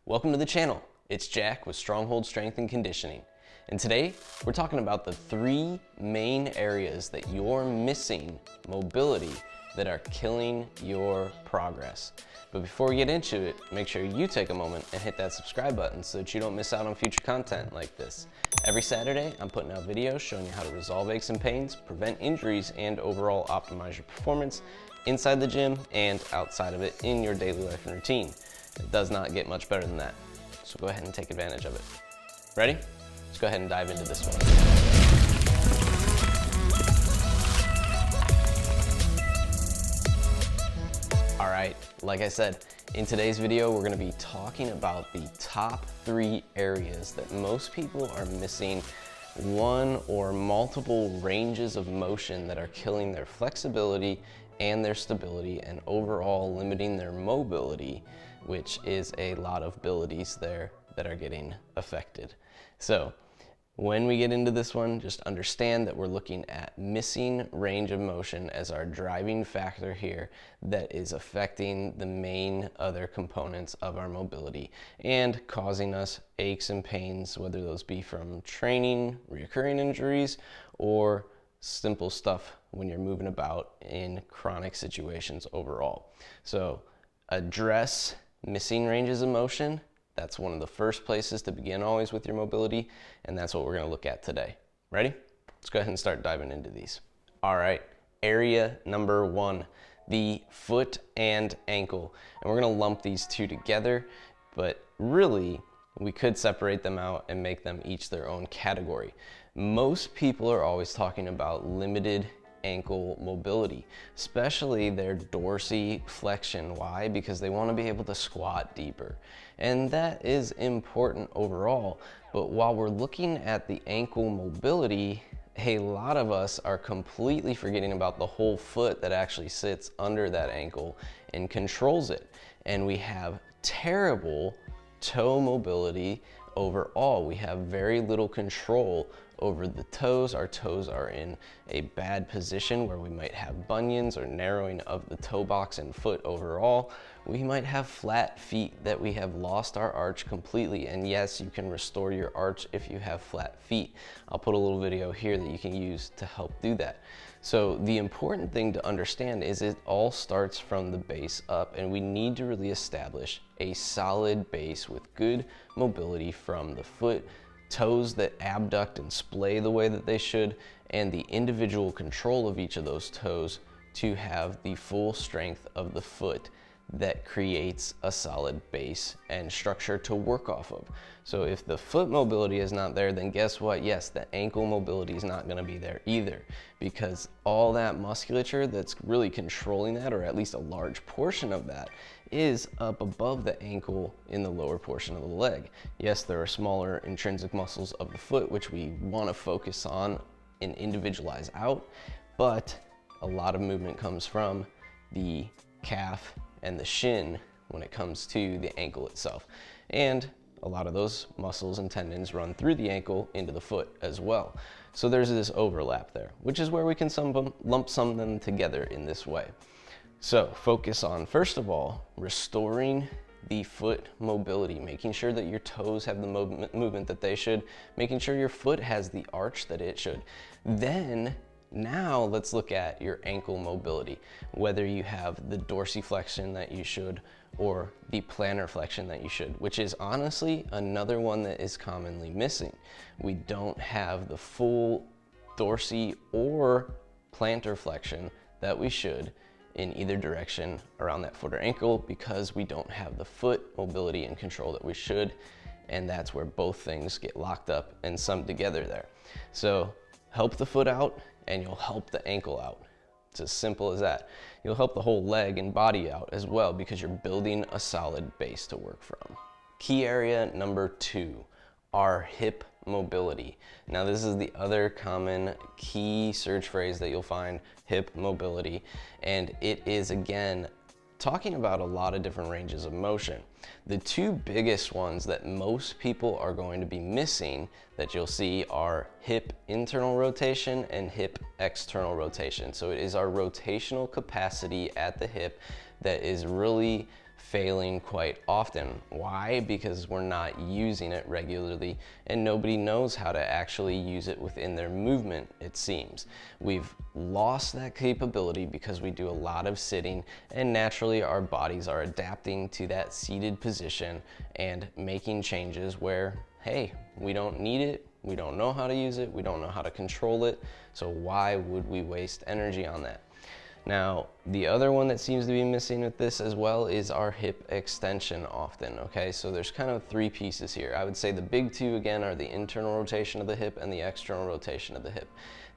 Welcome to the channel. It's Jack with Stronghold Strength and Conditioning. And today we're talking about the 3 main areas that you're missing mobility that are killing your progress. But before we get into it, make sure you take a moment and hit that subscribe button so that you don't miss out on future content like this. Every Saturday, I'm putting out videos showing you how to resolve aches and pains, prevent injuries, and overall optimize your performance inside the gym and outside of it in your daily life and routine. It does not get much better than that. So go ahead and take advantage of it. Ready? Let's go ahead and dive into this one. All right, like I said, in today's video, we're gonna be talking about the top 3 areas that most people are missing one or multiple ranges of motion that are killing their flexibility and their stability and overall limiting their mobility, which is a lot of abilities there that are getting affected. So when we get into this one, just understand that we're looking at missing range of motion as our driving factor here that is affecting the main other components of our mobility and causing us aches and pains, whether those be from training, recurring injuries, or simple stuff when you're moving about in chronic situations overall. So address missing ranges of motion. That's one of the first places to begin always with your mobility, and that's what we're going to look at today. Ready? Let's go ahead and start diving into these. All right, area number 1, the foot and ankle. And we're going to lump these two together, but really we could separate them out and make them each their own category. Most people are always talking about limited ankle mobility, especially their dorsiflexion. Why? Because they want to be able to squat deeper. And that is important overall. But while we're looking at the ankle mobility, a lot of us are completely forgetting about the whole foot that actually sits under that ankle and controls it. And we have terrible toe mobility overall. We have very little control over the toes. Our toes are in a bad position where we might have bunions or narrowing of the toe box and foot overall. We might have flat feet that we have lost our arch completely. And yes, you can restore your arch if you have flat feet. I'll put a little video here that you can use to help do that. So the important thing to understand is it all starts from the base up, and we need to really establish a solid base with good mobility from the foot, toes that abduct and splay the way that they should, and the individual control of each of those toes to have the full strength of the foot that creates a solid base and structure to work off of. So if the foot mobility is not there, then guess what? Yes, the ankle mobility is not going to be there either, because all that musculature that's really controlling that, or at least a large portion of that, is up above the ankle in the lower portion of the leg. Yes, there are smaller intrinsic muscles of the foot which we want to focus on and individualize out, but a lot of movement comes from the calf and the shin when it comes to the ankle itself. And a lot of those muscles and tendons run through the ankle into the foot as well. So there's this overlap there, which is where we can lump some of them together in this way. So focus on, first of all, restoring the foot mobility, making sure that your toes have the movement that they should, making sure your foot has the arch that it should. Then now let's look at your ankle mobility, whether you have the dorsiflexion that you should or the plantar flexion that you should, which is honestly another one that is commonly missing. We don't have the full dorsi or plantar flexion that we should in either direction around that foot or ankle, because we don't have the foot mobility and control that we should, and that's where both things get locked up and summed together there. So help the foot out and you'll help the ankle out. It's as simple as that. You'll help the whole leg and body out as well, because you're building a solid base to work from. Key area number 2, our hip mobility. Now this is the other common key search phrase that you'll find, hip mobility, and it is again talking about a lot of different ranges of motion. The 2 biggest ones that most people are going to be missing that you'll see are hip internal rotation and hip external rotation. So it is our rotational capacity at the hip that is really failing quite often. Why? Because we're not using it regularly and nobody knows how to actually use it within their movement, it seems. We've lost that capability because we do a lot of sitting, and naturally our bodies are adapting to that seated position and making changes where, hey, we don't need it, we don't know how to use it, we don't know how to control it, so why would we waste energy on that? Now, the other one that seems to be missing with this as well is our hip extension often, okay? So there's kind of three pieces here. I would say the big two, again, are the internal rotation of the hip and the external rotation of the hip.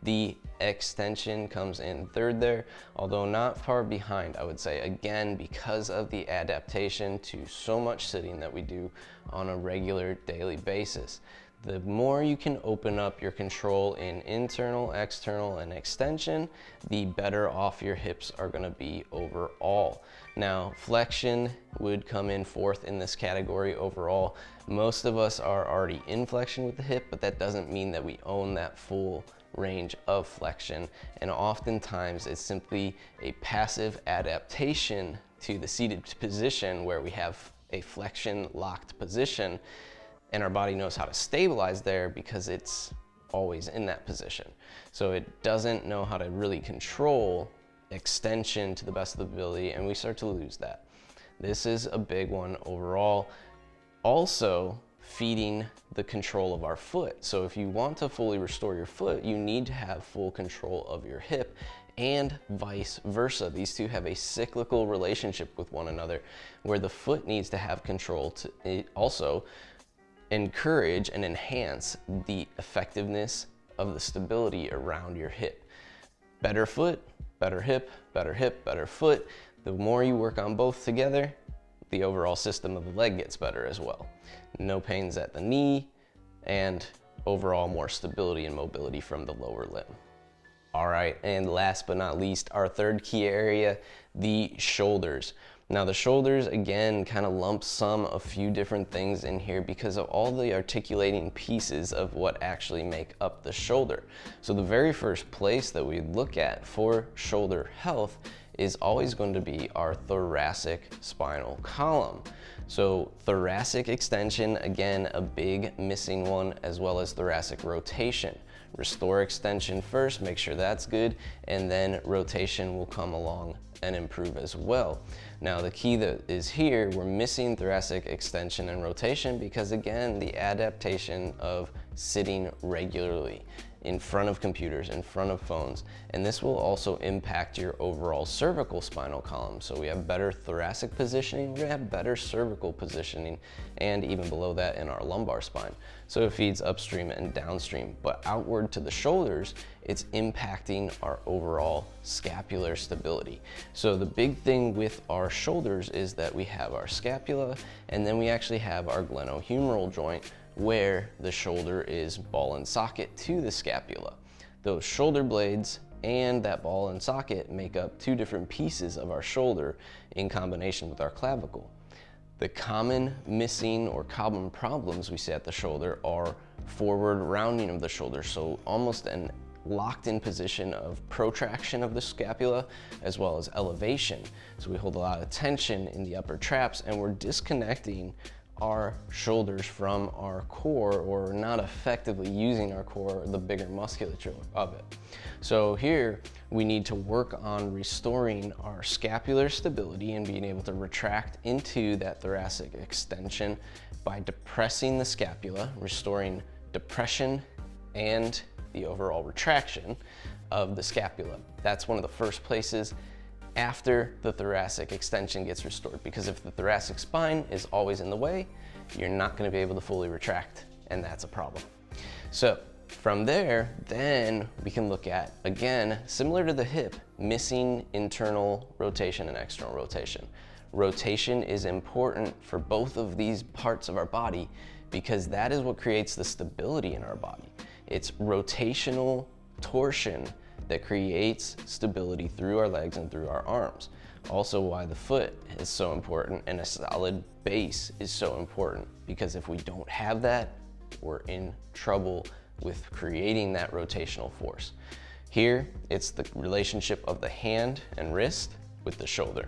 The extension comes in third there, although not far behind, I would say, again, because of the adaptation to so much sitting that we do on a regular daily basis. The more you can open up your control in internal, external, and extension, the better off your hips are gonna be overall. Now, flexion would come in fourth in this category overall. Most of us are already in flexion with the hip, but that doesn't mean that we own that full range of flexion. And oftentimes it's simply a passive adaptation to the seated position where we have a flexion locked position, and our body knows how to stabilize there because it's always in that position. So it doesn't know how to really control extension to the best of the ability, and we start to lose that. This is a big one overall. Also, feeding the control of our foot. So if you want to fully restore your foot, you need to have full control of your hip, and vice versa. These two have a cyclical relationship with one another, where the foot needs to have control to also encourage and enhance the effectiveness of the stability around your hip. Better foot, better hip, better hip, better foot. The more you work on both together, the overall system of the leg gets better as well. No pains at the knee, and overall more stability and mobility from the lower limb. All right, and last but not least, our third key area, the shoulders. Now the shoulders, again, kind of lump sum a few different things in here because of all the articulating pieces of what actually make up the shoulder. So the very first place that we look at for shoulder health is always going to be our thoracic spinal column. So thoracic extension, again, a big missing one, as well as thoracic rotation. Restore extension first, make sure that's good, and then rotation will come along and improve as well. Now the key that is here, we're missing thoracic extension and rotation because, again, the adaptation of sitting regularly in front of computers, in front of phones, and this will also impact your overall cervical spinal column. So we have better thoracic positioning, we're gonna have better cervical positioning, and even below that in our lumbar spine. So it feeds upstream and downstream, but outward to the shoulders, it's impacting our overall scapular stability. So the big thing with our shoulders is that we have our scapula, and then we actually have our glenohumeral joint, where the shoulder is ball and socket to the scapula. Those shoulder blades and that ball and socket make up two different pieces of our shoulder in combination with our clavicle. The common missing or common problems we see at the shoulder are forward rounding of the shoulder, so almost an locked in position of protraction of the scapula, as well as elevation. So we hold a lot of tension in the upper traps, and we're disconnecting our shoulders from our core, or not effectively using our core, the bigger musculature of it. So here we need to work on restoring our scapular stability and being able to retract into that thoracic extension by depressing the scapula, restoring depression and the overall retraction of the scapula. That's one of the first places after the thoracic extension gets restored, because if the thoracic spine is always in the way, you're not going to be able to fully retract, and that's a problem. So from there, then we can look at, again, similar to the hip, missing internal rotation and external rotation. Rotation is important for both of these parts of our body because that is what creates the stability in our body. It's rotational torsion that creates stability through our legs and through our arms. Also why the foot is so important, and a solid base is so important, because if we don't have that, we're in trouble with creating that rotational force. Here, it's the relationship of the hand and wrist with the shoulder.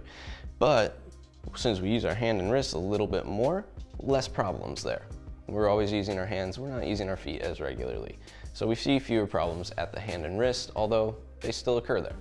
But Since we use our hand and wrist a little bit more, less problems there. We're always using our hands, we're not using our feet as regularly. So we see fewer problems at the hand and wrist, although they still occur there.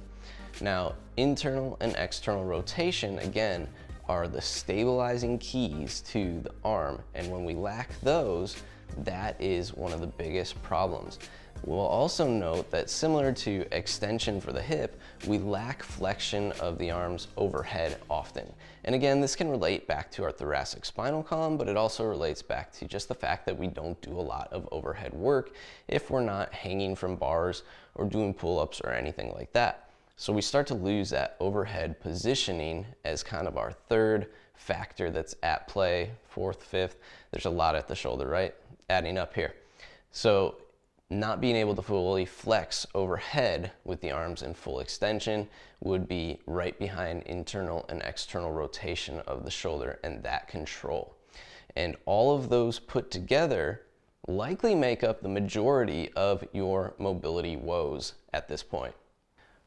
Now, internal and external rotation, again, are the stabilizing keys to the arm, and when we lack those, that is one of the biggest problems. We'll also note that similar to extension for the hip, we lack flexion of the arms overhead often. And again, this can relate back to our thoracic spinal column, but it also relates back to just the fact that we don't do a lot of overhead work if we're not hanging from bars or doing pull-ups or anything like that. So we start to lose that overhead positioning as kind of our third factor that's at play, fourth, fifth. There's a lot at the shoulder, right? Adding up here. So not being able to fully flex overhead with the arms in full extension would be right behind internal and external rotation of the shoulder and that control. And all of those put together likely make up the majority of your mobility woes at this point.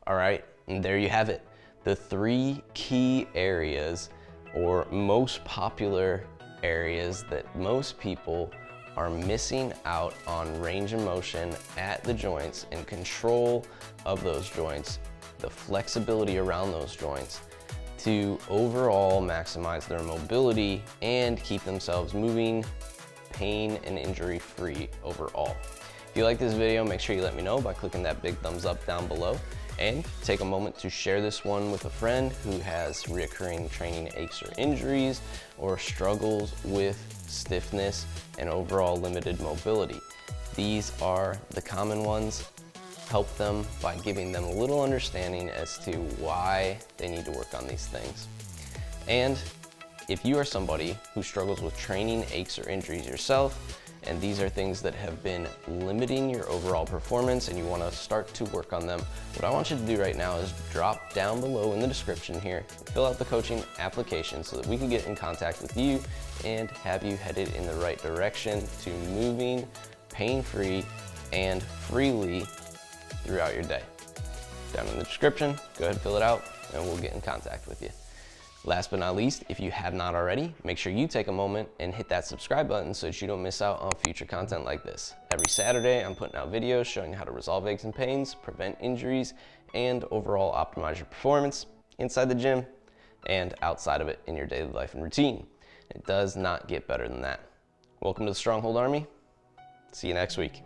All right, and there you have it. The 3 key areas or most popular areas that most people are missing out on range of motion at the joints and control of those joints, the flexibility around those joints to overall maximize their mobility and keep themselves moving, pain and injury free overall. If you like this video, make sure you let me know by clicking that big thumbs up down below, and take a moment to share this one with a friend who has reoccurring training aches or injuries or struggles with stiffness and overall limited mobility. These are the common ones. Help them by giving them a little understanding as to why they need to work on these things. And if you are somebody who struggles with training aches or injuries yourself, and these are things that have been limiting your overall performance and you want to start to work on them, what I want you to do right now is drop down below in the description here, fill out the coaching application so that we can get in contact with you and have you headed in the right direction to moving pain-free and freely throughout your day. Down in the description, go ahead and fill it out and we'll get in contact with you. Last but not least, if you have not already, make sure you take a moment and hit that subscribe button so that you don't miss out on future content like this. Every Saturday, I'm putting out videos showing you how to resolve aches and pains, prevent injuries, and overall optimize your performance inside the gym and outside of it in your daily life and routine. It does not get better than that. Welcome to the Stronghold Army. See you next week.